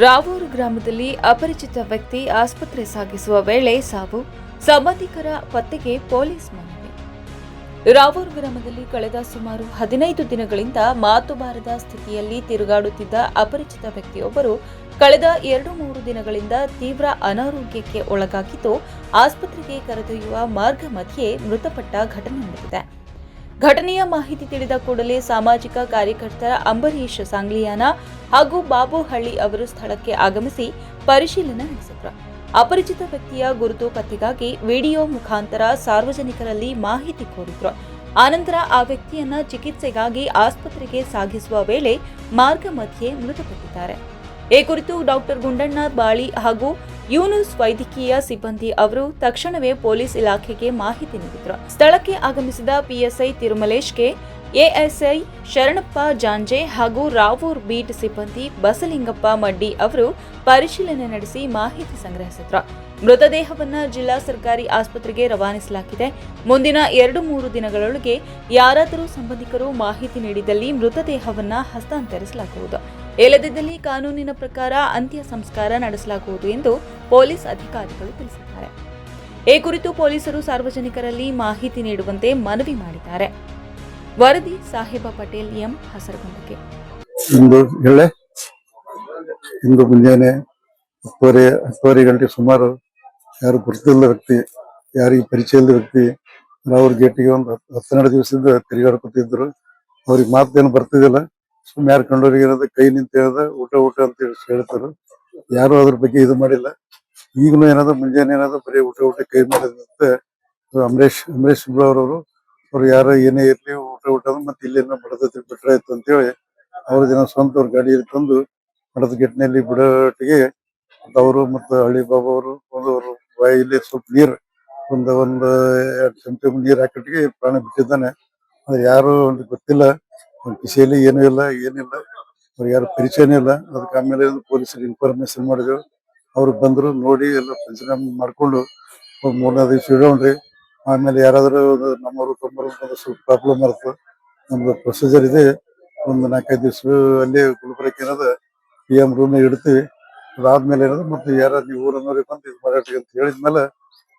ರಾವೂರು ಗ್ರಾಮದಲ್ಲಿ ಅಪರಿಚಿತ ವ್ಯಕ್ತಿ ಆಸ್ಪತ್ರೆ ಸಾಗಿಸುವ ವೇಳೆ ಸಾವು, ಸಂಬಂಧಿಕರ ಪತ್ತೆಗೆ ಪೊಲೀಸ್ ಮನವಿ. ರಾವೂರು ಗ್ರಾಮದಲ್ಲಿ ಕಳೆದ ಸುಮಾರು 15 ದಿನಗಳಿಂದ ಮಾತು ಬಾರದ ಸ್ಥಿತಿಯಲ್ಲಿ ತಿರುಗಾಡುತ್ತಿದ್ದ ಅಪರಿಚಿತ ವ್ಯಕ್ತಿಯೊಬ್ಬರು ಕಳೆದ 2-3 ದಿನಗಳಿಂದ ತೀವ್ರ ಅನಾರೋಗ್ಯಕ್ಕೆ ಒಳಗಾಗಿದ್ದು ಆಸ್ಪತ್ರೆಗೆ ಕರೆದೊಯ್ಯುವ ಮಾರ್ಗ ಮಧ್ಯೆ ಮೃತಪಟ್ಟ ಘಟನೆ ನಡೆದಿದೆ. ಘಟನೆಯ ಮಾಹಿತಿ ತಿಳಿದ ಕೂಡಲೇ ಸಾಮಾಜಿಕ ಕಾರ್ಯಕರ್ತ ಅಂಬರೀಶ್ ಸಾಂಗ್ಲಿಯಾನ ಹಾಗೂ ಬಾಬು ಹಳ್ಳಿ ಅವರು ಸ್ಥಳಕ್ಕೆ ಆಗಮಿಸಿ ಪರಿಶೀಲನೆ ನಡೆಸಿದರು. ಅಪರಿಚಿತ ವ್ಯಕ್ತಿಯ ಗುರುತು ಪತ್ತೆಗಾಗಿ ವಿಡಿಯೋ ಮುಖಾಂತರ ಸಾರ್ವಜನಿಕರಲ್ಲಿ ಮಾಹಿತಿ ಕೋರಿದ್ರು. ಆನಂತರ ಆ ವ್ಯಕ್ತಿಯನ್ನ ಚಿಕಿತ್ಸೆಗಾಗಿ ಆಸ್ಪತ್ರೆಗೆ ಸಾಗಿಸುವ ವೇಳೆ ಮಾರ್ಗ ಮಧ್ಯೆ ಮೃತಪಟ್ಟಿದ್ದಾರೆ. ಈ ಕುರಿತು ಡಾಕ್ಟರ್ ಗುಂಡಣ್ಣ ಬಾಳಿ ಹಾಗೂ ಯೂನುಸ್ ವೈದ್ಯಕೀಯ ಸಿಬ್ಬಂದಿ ಅವರು ತಕ್ಷಣವೇ ಪೊಲೀಸ್ ಇಲಾಖೆಗೆ ಮಾಹಿತಿ ನೀಡಿದರು. ಸ್ಥಳಕ್ಕೆ ಆಗಮಿಸಿದ ಪಿಎಸ್ಐ ತಿರುಮಲೇಶ್ಗೆ ಎಎಸ್ಐ ಶರಣಪ್ಪ ಜಾಂಜೆ ಹಾಗೂ ರಾವೂರ್ ಬೀಟ್ ಸಿಬ್ಬಂದಿ ಬಸಲಿಂಗಪ್ಪ ಮಡ್ಡಿ ಅವರು ಪರಿಶೀಲನೆ ನಡೆಸಿ ಮಾಹಿತಿ ಸಂಗ್ರಹಿಸಿದರು. ಮೃತದೇಹವನ್ನು ಜಿಲ್ಲಾ ಸರ್ಕಾರಿ ಆಸ್ಪತ್ರೆಗೆ ರವಾನಿಸಲಾಗಿದೆ. ಮುಂದಿನ 2-3 ದಿನಗಳೊಳಗೆ ಯಾರಾದರೂ ಸಂಬಂಧಿಕರು ಮಾಹಿತಿ ನೀಡಿದಲ್ಲಿ ಮೃತದೇಹವನ್ನು ಹಸ್ತಾಂತರಿಸಲಾಗುವುದು. ಇಲ್ಲದಿದ್ದಲ್ಲಿ ಕಾನೂನಿನ ಪ್ರಕಾರ ಅಂತ್ಯ ಸಂಸ್ಕಾರ ನಡೆಸಲಾಗುವುದು ಎಂದು ಪೊಲೀಸ್ ಅಧಿಕಾರಿಗಳು ತಿಳಿಸಿದ್ದಾರೆ. ಈ ಕುರಿತು ಪೊಲೀಸರು ಸಾರ್ವಜನಿಕರಲ್ಲಿ ಮಾಹಿತಿ ನೀಡುವಂತೆ ಮನವಿ ಮಾಡಿದ್ದಾರೆ. ವರದಿ ಸಾಹೇಬ ಪಟೇಲ್ ಎಂ ಹಸರಗೊಂಡಕ್ಕೆ. ಇಂದು ಮುಂಜಾನೆ 10:30 ಗಂಟೆ ಸುಮಾರು ಯಾರು ಗುರುತಿಲ್ಲದ ವ್ಯಕ್ತಿ, ಯಾರಿಗೆ ಪರಿಚಯ ಇಲ್ಲದ ವ್ಯಕ್ತಿ ರಾವೂರ್ ಗೇಟಿಗೆ ಒಂದು 12 ದಿವಸದಿಂದ ತಿರುಗಾಡ್ಕೊತಿದ್ರು. ಅವ್ರಿಗೆ ಮಾತೇನು ಬರ್ತಿದ್ದಿಲ್ಲ. ಸುಮ್ಮನೆ ಯಾರು ಕಂಡವ್ರಿಗೆ ಏನದ ಕೈ ನಿಂತ ಹೇಳ್ದ ಊಟ ಅಂತ ಹೇಳ್ತಾರೆ. ಯಾರು ಅದ್ರ ಬಗ್ಗೆ ಇದು ಮಾಡಿಲ್ಲ. ಈಗಲೂ ಏನದ ಮುಂಜಾನೆ ಏನದ ಬರೀ ಊಟ ಕೈ ಮಾಡಿದಂತೆ ಅಂಬರೀಶ್ ಸುಬ್ರವ್ರವರು ಅವ್ರು ಯಾರ ಏನೇ ಇರ್ಲಿ ಊಟ ಮತ್ತೆ ಇಲ್ಲೇನ ಬಡದತಿ ಬಿಟ್ರೆ ಆಯ್ತು ಅಂತೇಳಿ ಅವ್ರ ಜನ ಸ್ವಂತ ಅವ್ರ ಗಾಡಿಯಲ್ಲಿ ತಂದು ಮಡದ ಗೆಟ್ನಲ್ಲಿ ಬಿಡೋಟಿಗೆ ಅವರು ಮತ್ತು ಹಳ್ಳಿ ಬಾಬಾ ಅವರು ಅವರು ಬಾಯಲ್ಲಿ ಸ್ವಲ್ಪ ನೀರು ಒಂದು 2 ಚಮಚ ನೀರು ಹಾಕಿಟ್ಟಿಗೆ ಪ್ರಾಣ ಬಿಟ್ಟಿದ್ದಾನೆ. ಅದು ಯಾರು ಗೊತ್ತಿಲ್ಲ. ಕಿಸೆಯಲ್ಲಿ ಏನಿಲ್ಲ ಅವ್ರಿಗೆ ಯಾರು ಪರಿಚಯನೇ ಇಲ್ಲ. ಅದಕ್ಕೆ ಆಮೇಲೆ ಪೊಲೀಸರಿಗೆ ಇನ್ಫಾರ್ಮೇಶನ್ ಮಾಡಿದ್ರು. ಅವ್ರು ಬಂದ್ರು, ನೋಡಿ ಎಲ್ಲ ಪಂಚನಾಮ ಮಾಡ್ಕೊಂಡು 3-4 ದಿವಸ ಇಡೋಣ್ರಿ. ಆಮೇಲೆ ಯಾರಾದ್ರೂ ನಮ್ಮವರು ಸ್ವಲ್ಪ ಪ್ರಾಬ್ಲಮ್ ಇರುತ್ತೆ, ನಮ್ದು ಪ್ರೊಸೀಜರ್ ಇದೆ, ಒಂದು 4-5 ದಿವಸ ಅಲ್ಲೇ ಗುಲ್ಬರ್ಗಕ್ಕೆ ಏನದ PM ರೂಮ್ ಇಡ್ತೀವಿ. ಅದಾದ್ಮೇಲೆ ಏನದ ಮತ್ತೆ ಯಾರು ನೀವು ಊರನ್ನೋರಿಗೆ ಬಂದು ಇದು ಮಾಡಿ ಅಂತ ಹೇಳಿದ್ಮೇಲೆ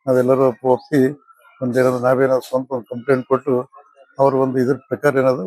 ನಾವೆಲ್ಲರೂ ಒಪ್ಪಿ ಒಂದೇನಾದ್ರು ನಾವೇನಾದ್ರು ಸ್ವಂತ ಒಂದು ಕಂಪ್ಲೇಂಟ್ ಕೊಟ್ಟು ಅವ್ರ ಒಂದು ಇದ್ರ ಪ್ರಕಾರ ಏನದ